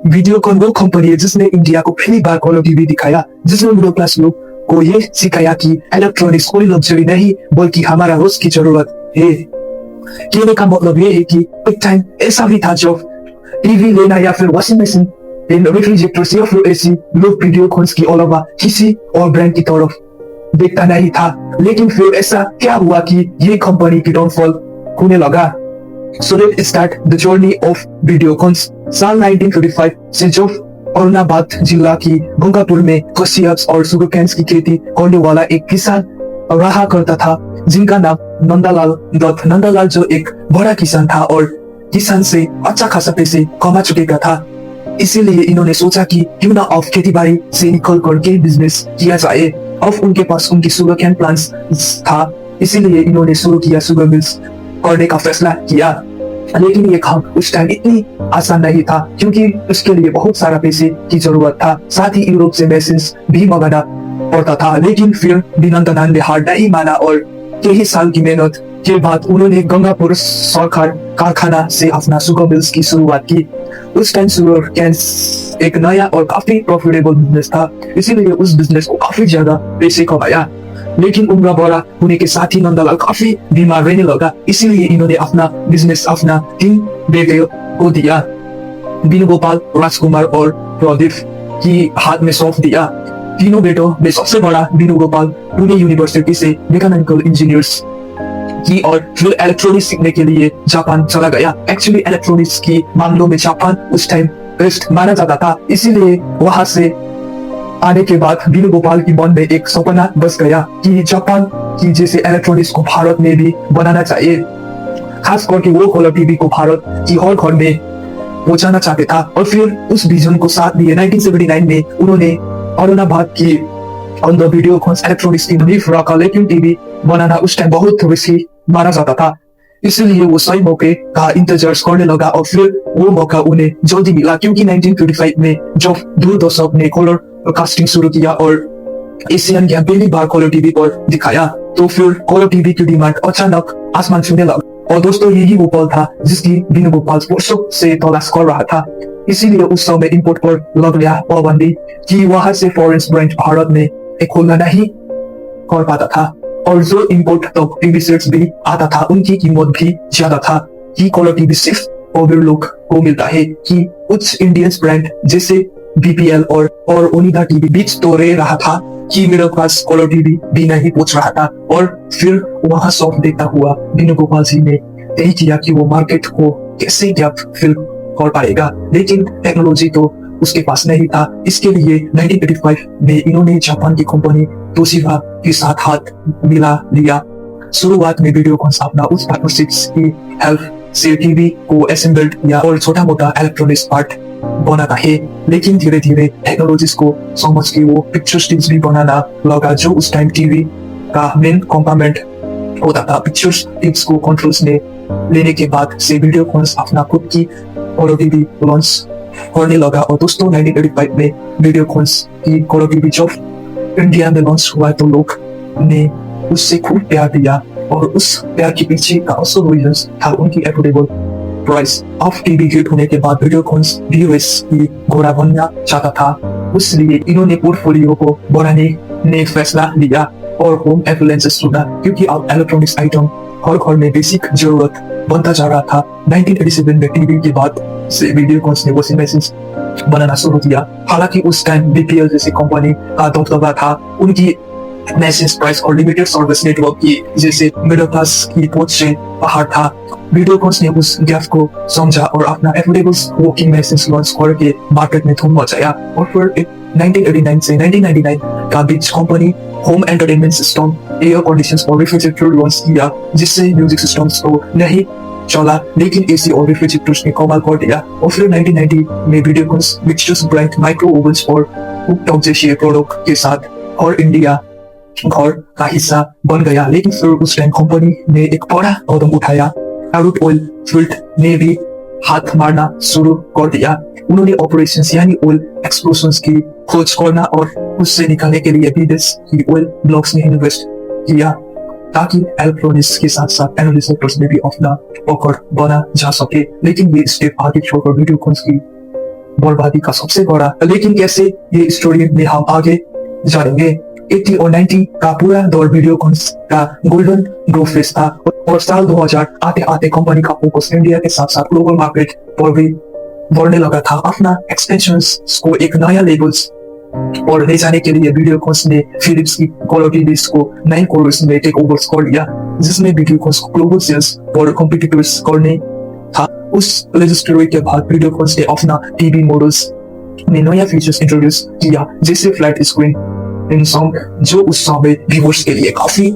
वीडियोकॉन वो कंपनी है जिसने इंडिया को पहली बार कॉलर टीवी दिखाया, जिसने मिडिल क्लास लोग को ये सिखाया कि इलेक्ट्रॉनिक्स कोई लग्जरी नहीं बल्कि हमारा रोज की जरूरत है। कहने का मतलब ये है कि एक टाइम ऐसा भी था जब टीवी लेना या फिर वॉशिंग मशीन, रेफ्रिजरेटर या फिर एसी लोग वीडियोकॉन्स की अलावा किसी और ब्रांड की तरफ देखता नहीं था। लेकिन फिर ऐसा क्या हुआ कि ये कंपनी की डाउनफॉल होने लगा। So let's start the journey of वीडियोकॉन्स। साल 1935 से जब औरंगाबाद जिला की गंगापुर में कसियप्स और सुगरकेन्स की खेती करने वाला एक किसान रहा करता था जिनका नाम नंदलाल दत्त। नंदलाल जो एक बड़ा किसान था और किसान से अच्छा खासा पैसे कमा चुका था, इसीलिए इन्होंने सोचा कि क्यों ना अब खेती बाड़ी से निकल करके बिजनेस किया जाए। अब उनके पास उनकी सुगरकेन प्लांट्स था, इसीलिए इन्होंने शुरू किया शुगर मिल्स करने का फैसला किया। लेकिन ये काम उस टाइम इतनी आसान नहीं था क्योंकि उसके लिए बहुत सारा पैसे की जरूरत था, साथ ही यूरोप से मशीन भी मंगाना पड़ता था। लेकिन फिर भी नंदलाल ने हार नहीं माना और कई साल की मेहनत के बाद उन्होंने गंगापुर सरकार कारखाना से अपना शुगर मिल्स की शुरुआत की। उस टाइम शुगर कैंस एक नया और काफी प्रॉफिटेबल बिजनेस था, इसीलिए उस बिजनेस को काफी ज्यादा पैसे कमाया। लेकिन उम्र बड़ा होने के साथ ही नंदलाल काफी बीमार रहने लगा, इसीलिए इन्होंने अपना बिजनेस अपना 3 बेटे को दिया, वेणुगोपाल, राजकुमार और प्रदीप की हाथ में सौंप दिया। तीनों बेटों में सबसे बड़ा वेणुगोपाल पुणे यूनिवर्सिटी से मैकेनिकल इंजीनियर्स की और फिर इलेक्ट्रॉनिक्स सीखने के लिए जापान चला गया। एक्चुअली इलेक्ट्रॉनिक्स की मामलों में जापान उस टाइम बेस्ट माना जाता था, इसीलिए वहां से आने के बाद वेणुगोपाल की मन में एक सपना बस गया कि जापान की जैसे इलेक्ट्रॉनिक्स को भारत में भी बनाना चाहिए। खास करके वो कलर टीवी को भारत की हर घर में पहुंचाना चाहते था और फिर उस विजन को साथ दिए 1979 में उन्होंने औरंगाबाद की अंदर वीडियोकॉन्स इलेक्ट्रॉनिक्स की नींव रखा। लेकिन टीवी बनाना उस टाइम बहुत रिस्की माना जाता था, इसलिए वो सही मौके का इंतजार करने लगा और फिर वो मौका उन्हें जल्दी मिला क्योंकि 1935 में जब दूरदर्शक ने कलर कास्टिंग शुरू किया और एशियन गेम पहली बार कलर टीवी पर दिखाया, तो फिर कलर टीवी की डिमांड अचानक आसमान छूने लगा। और दोस्तों यही वो पल था जिसकी वेणुगोपाल वर्षों से तलाश कर रहा था, इसीलिए उस समय इंपोर्ट पर लग गया पाबंदी कि वहां से फॉरेन ब्रांड भारत में एक खोलना नहीं कर पाता था और जो इंपोर्ट तक टीवी सेट्स भी आता था उनकी कीमत भी ज्यादा था कि कलर टीवी सिर्फ ओवर लोग को मिलता है कि कुछ इंडियन ब्रांड जैसे बीपीएल और ओनिडा टीवी बीच तो रह रहा था कि मिडिल क्लास कलर टीवी भी नहीं पहुंच रहा था। और फिर वहां शॉप देखता हुआ वेणुगोपाल जी ने तय किया कि वो मार्केट को कैसे गैप फिल कर पाएगा, लेकिन टेक्नोलॉजी तो उसके पास नहीं था। इसके लिए 1985 में इन्होंने जापान की कंपनी तोशिबा के साथ हाथ मिला लिया। शुरुआत में वेडियोकॉन्स अपना उस पार्टनरशिप्स की हेल्प से टीवी को असेंबल्ड किया और छोटा मोटा इलेक्ट्रॉनिक्स पार्ट बनाता है, लेकिन धीरे धीरे टेक्नोलॉजीज को समझ के वो पिक्चर स्टिक्स भी बनाना लगा जो उस टाइम टीवी का मेन कंपोनेंट होता था। पिक्चर स्टिक्स को कंट्रोल्स में लेने के बाद से वेडियोकॉन्स अपना खुद की कलर टीवी लॉन्च करने लगा। और दोस्तों 1985 में वेडियोकॉन्स की कलर टीवी जब इंडिया में लॉन्च हुआ तो लोग ने उससे खूब प्यार दिया और उस प्यार के पीछे का असल रीजन था उनकी एफोर्डेबल प्राइस। अब टीवी हिट होने के बाद वेडियोकॉन्स यूएस की घोड़ा बनना चाहता था, इसलिए इन्होंने पोर्टफोलियो को बढ़ाने ने फैसला लिया और होम एप्लायंसेस चुना क्योंकि अब इलेक्ट्रॉनिक्स आइटम हर घर में बेसिक जरूरत बनता जा रहा था। 1987 में टीवी के बाद से वेडियोकॉन्स ने वॉशिंग मशीन बनाना शुरू किया। हालांकि उस टाइम बीपीएल जैसी कंपनी का दबदबा था, उनकी मैसेज प्राइस और लिमिटेड सर्विस नेटवर्क की जैसे मिडिल क्लास की पहुंच से बाहर था। वेडियोकॉन्स ने उस गैप को समझा और अपना एफोर्डेबल वर्किंग मैसेज लॉन्च करके मार्केट में धूम मचाया। और फिर 1989 से 1999 का बीच company home entertainment system, air conditioners और रेफ्रिजरेटर लॉन्च किया, जिससे म्यूजिक सिस्टम्स तो नहीं चला लेकिन एसी और रेफ्रिजरेटर्स ने कमाल कर दिया। और फिर 1990 में वेडियोकॉन्स मिक्सचर्स ब्रांड माइक्रो ओवन्स और कुकटॉप जैसे प्रोडक्ट के साथ और इंडिया घर का हिस्सा बन गया। लेकिन फिर उस टाइम कंपनी ने एक बड़ा कदम उठाया, क्रूड ऑयल फील्ड ने भी हाथ मारना शुरू कर दिया। उन्होंने ऑपरेशंस यानी ऑयल एक्सप्लोशंस की खोज करना और उससे निकालने के लिए विदेश की ऑयल ब्लॉक्स में इन्वेस्ट किया ताकि इलेक्ट्रॉनिक्स के साथ साथ एनर्जी सेक्टर्स में भी अपना पकड़ बना जा सके। लेकिन ये स्टेप आगे छोड़कर वेडियोकॉन्स की बर्बादी का सबसे बड़ा। लेकिन कैसे, ये स्टोरी में हम आगे जानेंगे। 80 और 90 का पूरा दौर वीडियोकॉन्स का गोल्डन ग्रोथ फेज था और साल 2000 आते आते कंपनी का फोकस इंडिया के साथ साथ ग्लोबल मार्केट पर भी बढ़ने लगा था। अपना एक्सपेंशंस को एक नया लेवल्स और ले जाने के लिए वीडियोकॉन्स ने फिलिप्स की क्वालिटी लिस्ट को 9 करोड़ में टेक ओवर कर लिया, जिसमें वीडियोकॉन्स को ग्लोबल सेल्स और कॉम्पिटिटर्स करने था। उस रजिस्ट्री के बाद वीडियोकॉन्स ने अपना टीवी मॉडल्स में नया फीचर्स इंट्रोड्यूस किया, जैसे फ्लैट स्क्रीन इन सॉन्ग, जो उस समय व्यूअर्स के लिए काफी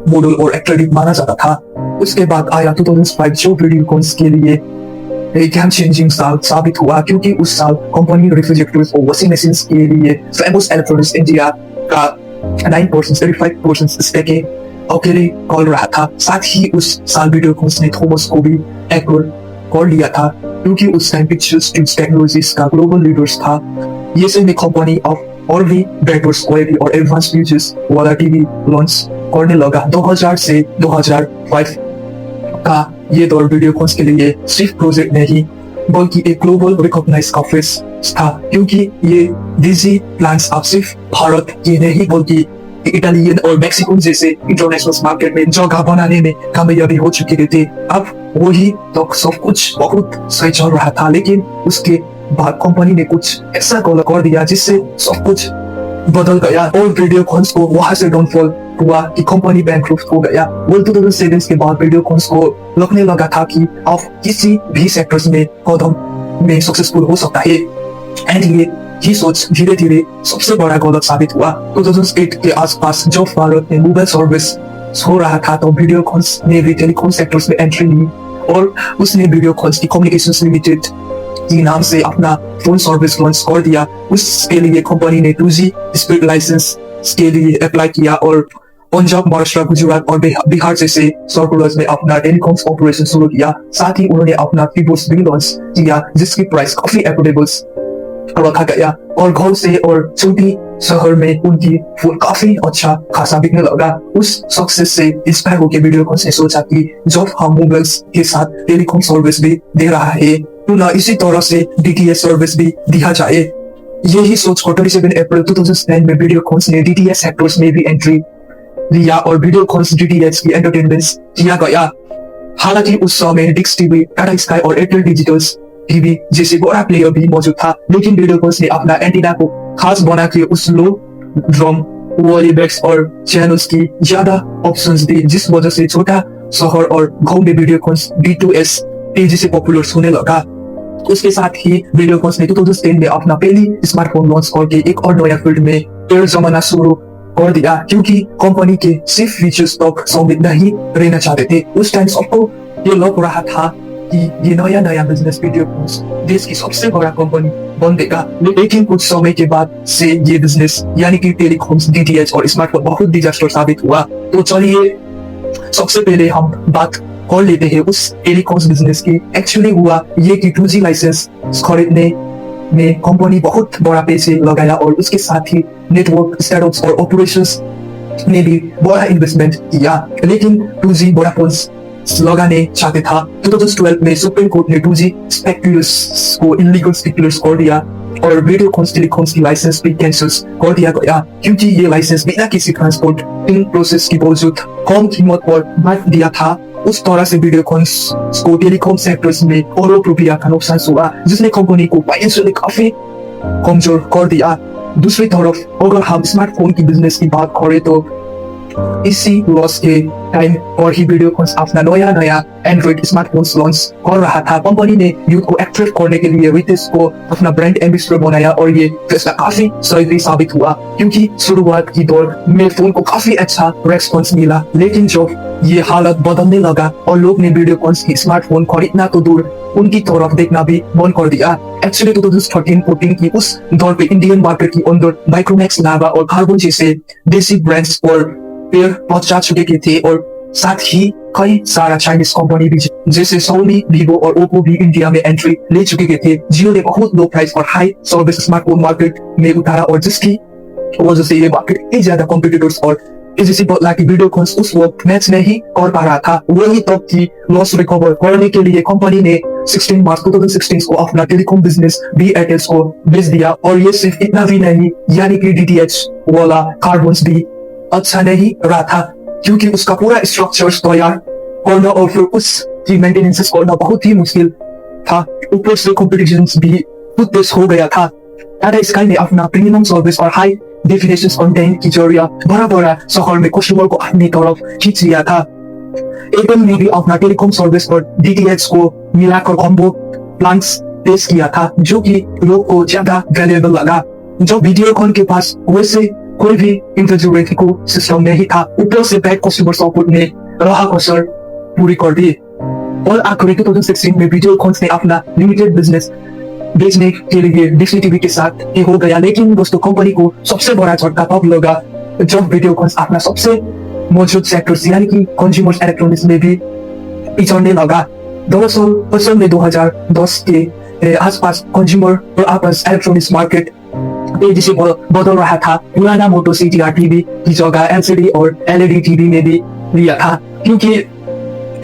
मॉडल और एट्रैक्टिव माना जाता था। उसके बाद आया 2005, जो वीडियोकॉन्स के लिए एक गेम चेंजिंग साल साबित हुआ, क्योंकि उस साल कंपनी रेफ्रिजरेटर्स और वॉशिंग मशीन्स के लिए फेमस इलेक्ट्रॉनिक्स इंडिया का 9% 35% स्टेक अकेले कॉल रहा था। साथ ही उस साल वीडियोकॉन्स ने थॉमस को भी एक्वायर कर लिया था, क्योंकि उस टाइम पिक्चर्स टेक्नोलॉजीज का ग्लोबल लीडर्स था। ये से कंपनी और भी बेटर क्वालिटी और एडवांस फीचर्स वाला टीवी लॉन्च करने लगा। 2000 से 2005 का ये दौर वीडियोकॉन्स के लिए सिर्फ प्रोजेक्ट नहीं बल्कि एक ग्लोबल रिकॉग्नाइज का फेस था, क्योंकि ये डिजी प्लान्स अब सिर्फ भारत के नहीं बल्कि इटालियन और मैक्सिकन जैसे इंटरनेशनल मार्केट में जगह बनाने में कामयाबी हो चुके थे। अब वही तो सब कुछ बहुत सही चल रहा था, लेकिन उसके बाद कंपनी ने कुछ ऐसा गलत कर दिया जिससे सब कुछ बदल गया और वीडियोकॉन्स को वहां से डाउनफॉल हुआ कि कंपनी बैंकरप्ट हो गया। 2007 के बाद वीडियोकॉन्स को लगने लगा था कि अब किसी भी सेक्टर्स में कदम में सक्सेसफुल हो सकता है, एंड ये सोच धीरे धीरे सबसे बड़ा गलत साबित हुआ। 2008 के आसपास जब भारत में मोबाइल सर्विस हो रहा था, तो वीडियोकॉन्स ने भी टेलीकॉम सेक्टर्स में एंट्री ली और उसने वीडियोकॉन्स की कम्युनिकेशंस लिमिटेड के नाम से अपना फोन सर्विस लॉन्च कर दिया। उसके लिए कंपनी ने 2G स्पीड लाइसेंस के लिए अप्लाई किया और पंजाब, महाराष्ट्र, गुजरात और बिहार जैसे सर्कुलर्स में अपना टेलीकॉम ऑपरेशन शुरू किया। साथ ही उन्होंने अपना फीबर्स भी लॉन्च किया, जिसकी प्राइस काफी अफोर्डेबल रखा गया और घर से और छोटी शहर में उनकी फोन काफी अच्छा खासा बिकने लगा। उस सक्सेस से इंस्पायर होकर वीडियोकॉन्स ने सोचा कि जब हम मोबाइल्स के साथ टेलीकॉम सर्विस भी दे रहा है, तो ना इसी तरह से DTH सर्विस भी दिया जाए। यही सोचकर 27 अप्रैल 2009 में वीडियोकॉन्स ने DTH सेक्टर्स में भी एंट्री लिया और वीडियोकॉन्स DTH की एंटरटेनमेंट किया गया। हालांकि उस समय डिक्स टीवी, टाटा स्काई और एयरटेल डिजिटल्स टीवी जैसे बड़ा प्लेयर भी मौजूद था, लेकिन वीडियोकॉन्स ने अपना एंटीना को खास बना के उस लो ड्रम वाली बैग्स और चैनल्स की ज्यादा ऑप्शंस दी, जिस वजह से छोटा शहर और गांव में वीडियोकॉन्स B2S तेजी से पॉपुलर होने लगा। उसके साथ ही वीडियोकॉन्स ने 2010 में अपना पहली स्मार्टफोन लॉन्च करके एक और नया फील्ड में पैर जमाना शुरू कर दिया, क्योंकि कंपनी के सिर्फ फीचर्स तक सीमित नहीं रहना चाहते थे। उस टाइम सबको ये लग रहा था कि ये नया बिजनेस वीडियोकॉन्स देश की सबसे बड़ा कंपनी बन देगा, लेकिन कुछ समय के बाद से ये बिजनेस यानी कि टेलीकॉम्स, DTH और स्मार्टफोन बहुत डिजास्टर साबित हुआ। तो चलिए सबसे पहले हम बात कर लेते हैं उस टेलीकॉम्स बिजनेस की। एक्चुअली हुआ ये कि 2G लाइसेंस खरीदने में कंपनी बहुत बड़ा पैसे लगाया और उसके साथ ही नेटवर्क स्टार्टअप्स और ऑपरेशंस ने भी बड़ा इन्वेस्टमेंट किया, लेकिन 2G बड़ा फंड्स लगाने चाहते था। 2012 में सुप्रीम कोर्ट ने 2G स्पेक्युलर्स को इलीगल स्पेक्युलर्स कर दिया और वीडियोकॉन्स टेलीकॉम्स की लाइसेंस भी कैंसिल कर दिया गया, क्योंकि ये लाइसेंस बिना किसी ट्रांसपोर्टिंग प्रोसेस के बावजूद कम कीमत पर बांट दिया था। उस तरह से वीडियोकॉन्स को टेलीकॉम सेक्टर्स में करोड़ों रुपया का नुकसान हुआ, जिसने कंपनी को फाइनेंशियली काफी कमजोर कर दिया। दूसरी तरफ अगर हम स्मार्टफोन की बिजनेस की बात करें तो इसी लॉस के टाइम और ही वीडियोकॉन्स अपना नया एंड्रॉइड स्मार्टफोन्स लॉन्च कर रहा था। कंपनी ने यूथ को अट्रैक्ट करने के लिए रितेश को अपना ब्रांड एम्बेसडर बनाया और ये फैसला काफी सही साबित हुआ, क्योंकि शुरुआत की दौर में फोन को काफी अच्छा रेस्पॉन्स मिला, लेकिन जब ये हालत बदलने लगा और लोग ने वीडियोकॉन्स की स्मार्टफोन खरीदना तो दूर उनकी तरफ देखना भी बंद कर दिया। एक्चुअली 2013-14 की उस दौर पे इंडियन मार्केट की अंदर माइक्रोमैक्स, लावा और कार्बन जैसे देसी ब्रांड्स और पैर पहुंचा चुके थे और साथ ही कई सारा चाइनीज कंपनी भी जैसे सोनी, वीवो और ओप्पो भी इंडिया में एंट्री ले चुके थे। जियो ने बहुत लो प्राइस और हाई सर्विस स्मार्टफोन मार्केट में उतारा और जिसकी वजह से ये मार्केट इतनी ज्यादा कॉम्पिटिटर्स और एजेंसी बतला कि वीडियोकॉन उस वक्त मैच नहीं कर पा रहा था। वही तब की लॉस रिकवर करने के लिए कंपनी ने 16 मार्च 2016 को अपना टेलीकॉम बिजनेस BATS को बेच दिया। और ये सिर्फ इतना भी नहीं, यानी कि DTH वाला कार्बन्स भी अच्छा नहीं रहा था, क्योंकि उसका पूरा स्ट्रक्चर तैयार करना और फिर उसकी मेंटेनेंस करना बहुत ही मुश्किल था। ऊपर से कॉम्पिटिशन भी खुद तेज हो गया था। टाटा स्काई ने अपना प्रीमियम सर्विस और हाई डेफिनेशन कंटेंट की जरिए बड़ा शहर में कस्टमर को अपनी तरफ खींच लिया था। एयरटेल ने भी अपना टेलीकॉम सर्विस पर DTH को मिलाकर कॉम्बो प्लान्स पेश किया था, जो कि लोग को ज्यादा वैल्यूएबल लगा। जब वीडियोकॉन के पास वैसे कोई भी इंटीग्रेटेड इको सिस्टम नहीं था, ऊपर से बैक कस्टमर सपोर्ट ने राह कसर पूरी कर दी। और आखिर 2016 में वीडियोकॉन ने अपना लिमिटेड बिजनेस बेचने के लिए डिज्नी टीवी के साथ ये हो गया। लेकिन दोस्तों, कंपनी को सबसे बड़ा झटका तब लगा जब वीडियोकॉन अपना सबसे मौजूद सेक्टर्स यानी कि कंज्यूमर इलेक्ट्रॉनिक्स में भी पिछड़ने लगा। दरअसल असल में 2010 के आसपास कंज्यूमर और आपस इलेक्ट्रॉनिक्स मार्केट तेजी से बदल रहा था। पुराना मोटो CTR टीवी की जगह LCD और LED टीवी में भी लिया था, क्योंकि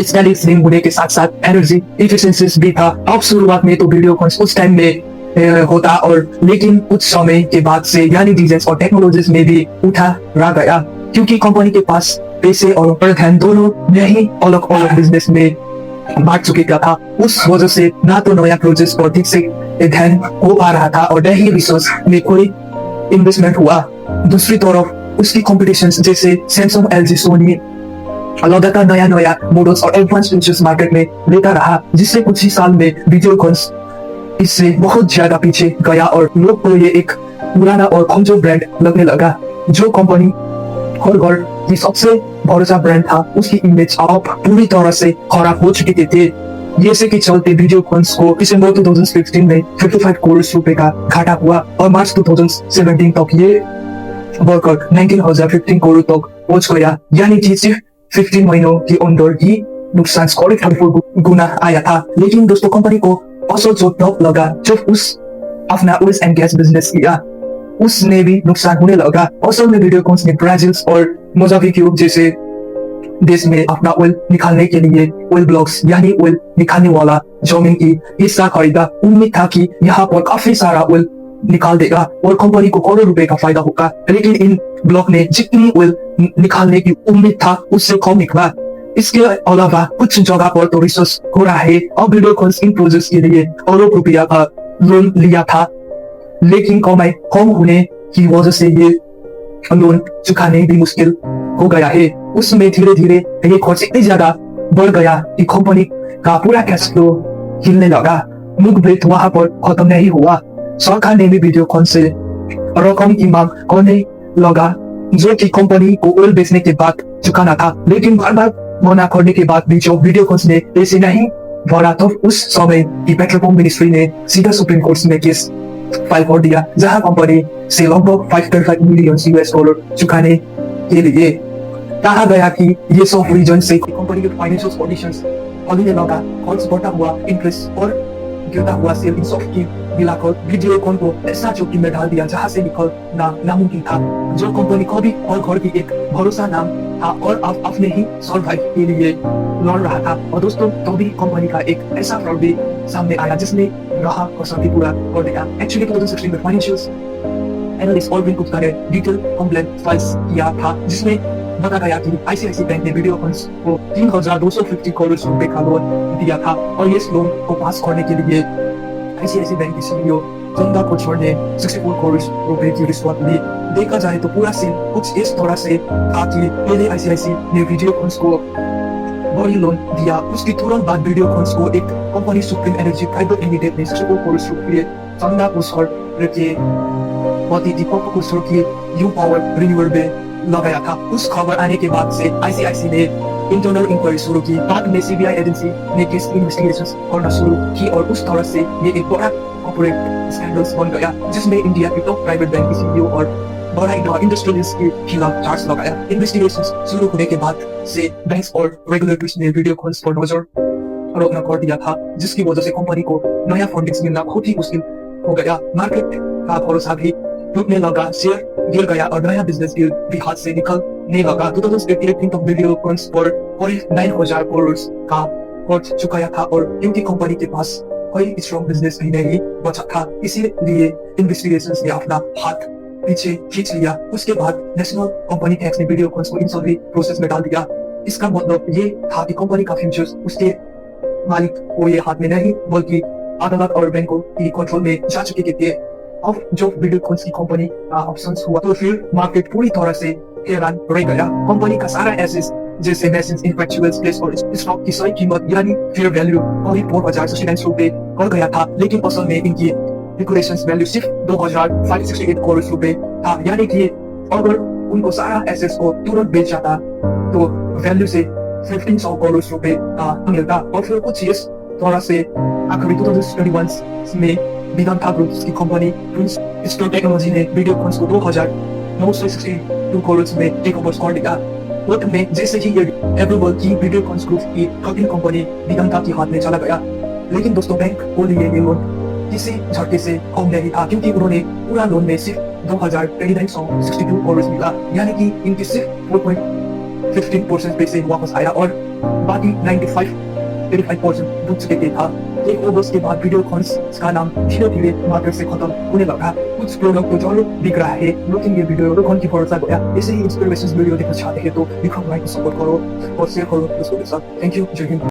स्टाइलिश स्लिम होने के साथ साथ एनर्जी एफिशिएंसी भी था। अब शुरुआत में तो वीडियोकॉन उस टाइम में होता, और लेकिन कुछ समय के बाद से यानी डिजाइन और टेक्नोलॉजीज में भी उठा रह गया, क्योंकि कंपनी के पास पैसे और ध्यान दोनों में ही अलग अलग बिजनेस में बांट चुके था। उस वजह से ना तो नया प्रोजेक्ट पर ठीक से ध्यान हो पा रहा था और न ही रिसर्च में कोई इन्वेस्टमेंट हुआ। दूसरी तरफ उसकी कॉम्पिटिशन जैसे सैमसंग, LG, सोनी लगातार नया मॉडल्स और एडवांस फीचर्स मार्केट में लेता रहा, जिससे कुछ ही साल में वीडियोकॉन इससे बहुत ज्यादा पीछे गया और लोग को ये एक पुराना और कमजोर ब्रांड लगने लगा। जो कंपनी हर घर की सबसे भरोसा ब्रांड था, उसकी इमेज अब पूरी तरह से खराब हो चुकी थी। ये से के चलते वीडियोकॉन को दिसंबर 2015 में 55 करोड़ रुपए का घाटा हुआ और मार्च 2017 तक ये बढ़कर 19,015 करोड़ तक पहुंच गया, यानी कि सिर्फ 15 महीनों के अंदर ही नुकसान 34 गुना आया था। लेकिन दोस्तों, कंपनी को असल जो तब लगा जब उस अपना ऑयल एंड गैस बिजनेस किया, उसने भी नुकसान होने लगा। असल में वीडियोकॉन ने ब्राजील और मोजाम्बिक जैसे देश में अपना ऑयल निकालने के लिए ऑयल ब्लॉक्स यानी ऑयल निकालने वाला जमीन की हिस्सा खरीदा। उम्मीद था कि यहाँ पर काफी सारा ऑयल निकाल देगा और कंपनी को करोड़ों रुपए का फायदा होगा, लेकिन इन ब्लॉक ने जितनी ऑयल निकालने की उम्मीद था उससे कम निकला। इसके अलावा कुछ जगह पर तो रिसर्च हो रहा है। अब वीडियोकॉन इन प्रोजेक्ट के लिए करोड़ों रुपया का लोन लिया था, लेकिन कमाई कम होने की वजह से ये लोन चुकाने भी मुश्किल हो गया है। उसमें धीरे धीरे ये खर्च इतनी ज्यादा बढ़ गया कि कंपनी का पूरा कैश फ्लो हिलने लगा। मुखबिर वहां पर खत्म नहीं हुआ। सरकार ने भी वीडियोकॉन से रकम की मांग करने लगा, जो कि कंपनी को ऑयल बेचने के बाद चुकाना था, लेकिन बार बार मना करने के बाद भी जो वीडियोकॉन ने पैसे नहीं भरा, तो उस समय की पेट्रोलियम मिनिस्ट्री ने सीधा सुप्रीम कोर्ट में केस फाइल कर दिया, जहां कंपनी से लगभग $5.5 मिलियन चुकाने के लिए कहा गया कि ये सब रीजन से कंपनी के फाइनेंशियल कंडीशंस हलने लगा। खर्च बढ़ता हुआ, इंटरेस्ट और गिरता हुआ सेल, इन सब की मिलाकर वीडियोकॉन को ऐसा जोखिम में डाल दिया जहां से निकलना नामुमकिन था। जो कंपनी कभी और घर की एक भरोसा नाम था और अब अपने ही सर्वाइव के लिए लड़ रहा था। और दोस्तों, तभी कंपनी का एक ऐसा फ्रॉड भी सामने आया जिसने राह कसर भी पूरा कर दिया। एक्चुअली 2016 में फाइनेंशियल एनालिस्ट ऑरविंद गुप्ता ने डिटेल कंप्लेंट फाइल्स किया था, जिसमें बता गया कि ICICI बैंक ने वीडियोकॉन को 3,250 करोड़ रुपए का लोन दिया था और इस लोन को पास करने के लिए ICICI बैंक की CEO चंदा कोचर ने 64 करोड़ रुपए की रिश्वत ली। देखा जाए तो पूरा सीन कुछ इस तरह से था कि पहले ICICI ने वीडियोकॉन को बड़ी लोन दिया, उसके तुरंत बाद वीडियोकॉन को एक company supreme energy private limited ने 64 करोड़ रुपए चंदा कोचर के पति दीपक कोचर की यू पावर रिन्यूअल में लगाया था। उस खबर आने के बाद से ICICI ने इंटरनल इंक्वायरी शुरू की। बाद में CBI एजेंसी ने केस इन्वेस्टिगेशन करना शुरू की और उस तरह से ये एक बड़ा कॉर्पोरेट स्कैंडल्स बन गया, जिसमें इंडिया के टॉप प्राइवेट बैंक की CEO और बड़ा इंडस्ट्रियलिस्ट के खिलाफ चार्ज लगाया। इन्वेस्टिगेशन शुरू होने के बाद से बैंक्स और रेगुलेटर्स ने वीडियोकॉन पर नजर रखना कर दिया था, जिसकी वजह से कंपनी को नया फंडिंग मिलना बहुत ही मुश्किल हो गया। मार्केट का भरोसा भी टूटने लगा, शेयर गिर गया और नया बिजनेस भी हाथ से निकल ने लगा 2018 तक वीडियोकॉन्स पर करीब 9,000 करोड़ का खर्च चुकाया था और क्योंकि कंपनी के पास कोई स्ट्रॉन्ग बिजनेस भी नहीं बचा था, इसीलिए इन्वेस्टिगेशंस ने अपना हाथ पीछे खींच लिया। उसके बाद नेशनल कंपनी टैक्स ने वीडियोकॉन्स को इंसॉल्वेंसी प्रोसेस में डाल दिया। इसका मतलब ये था कि कंपनी का फ्यूचर्स उसके मालिक को ये हाथ में नहीं बल्कि अदालत और बैंकों की कंट्रोल में जा चुके थे। अब जो वीडियोकॉन्स की कंपनी का ऑप्शंस हुआ तो फिर मार्केट पूरी तरह से हैरान रह गया। कंपनी का सारा एसेट्स जैसे मशीन्स, इंफ्रास्ट्रक्चर्स, प्लेस और स्टॉक की सही कीमत यानी फेयर वैल्यू करीब 4,069 रुपए कर गया था, लेकिन असल में इनकी लिक्विडेशन वैल्यू सिर्फ 2,568 करोड़ रुपए था। यानी कि अगर उनको सारा एसेट्स को तुरंत बेच जाता तो वैल्यू से 1,500 करोड़ रुपए का मिलता। और फिर कुछ इस तरह से आखिरी 2021 में वेदांता ग्रुप की कंपनी प्रिंस स्टोर टेक्नोलॉजी ने वीडियोकॉन्स को 2,962 करोड़ में टेक ओवर कर दिया। वक्त में जैसे ही ये एवरीबॉल की वीडियोकॉन्स ग्रुप की कॉपी कंपनी वेदांता के हाथ में चला गया। लेकिन दोस्तों बैंक को लिए ये लोन किसी झटके से कम नहीं था, क्योंकि उन्होंने पूरा लोन में सिर्फ 2,962 करोड़ मिला, यानी कि इनके सिर्फ 4.15% पैसे वापस आया और बाकी 85% डूब चुके था। एक अगस्त के बाद वीडियोकॉन्स का नाम धीरे धीरे मार्केट से खत्म होने लगा। कुछ प्रोडक्ट तो जरूर बिक रहा है, लेकिन ये वीडियो लोगों की भरोसा गया। ऐसे ही इंस्पिरेशनल वीडियो देखना चाहते हैं तो विक्रम भाई को सपोर्ट करो और शेयर करो दोस्तों के साथ। थैंक यू, जय हिंद।